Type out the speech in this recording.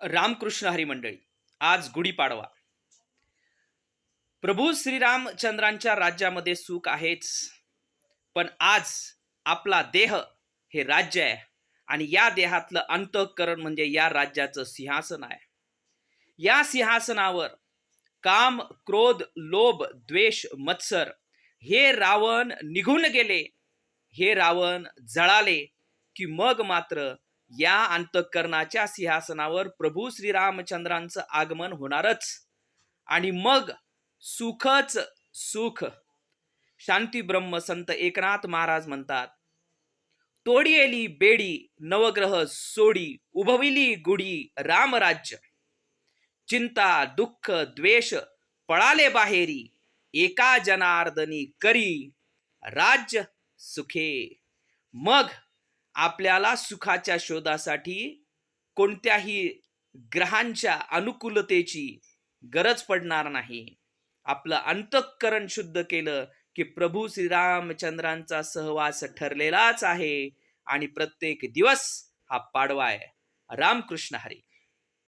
रामकृष्ण हरी मंडळी. आज गुढीपाडवा. प्रभू श्रीरामचंद्रांच्या राज्यामध्ये सुख आहेच, पण आज आपला देह हे राज्य आहे आणि या देहातलं अंतःकरण म्हणजे या राज्याचं सिंहासन आहे. या सिंहासनावर काम, क्रोध, लोभ, द्वेष, मत्सर हे रावण निघून गेले, हे रावण जळाले, की मग मात्र या अंतःकरणाच्या सिंहासनावर प्रभू श्रीरामचंद्रांचं आगमन होणारच आणि मग सुखच सुख. शांती ब्रह्म संत एकनाथ महाराज म्हणतात, तोडियेली बेडी नवग्रह सोडी, उभविली गुढी रामराज्य. चिंता दुःख द्वेष पळाले बाहेरी, एका जनार्दनी करी राज्य सुखे. मग आपल्याला सुखाच्या शोधासाठी कोणत्याही ग्रहांच्या अनुकूलतेची गरज पडणार नाही. आपलं अंतःकरण शुद्ध केलं की प्रभू श्रीरामचंद्रांचा सहवास ठरलेलाच आहे आणि प्रत्येक दिवस हा पाडवा आहे. रामकृष्ण हरी.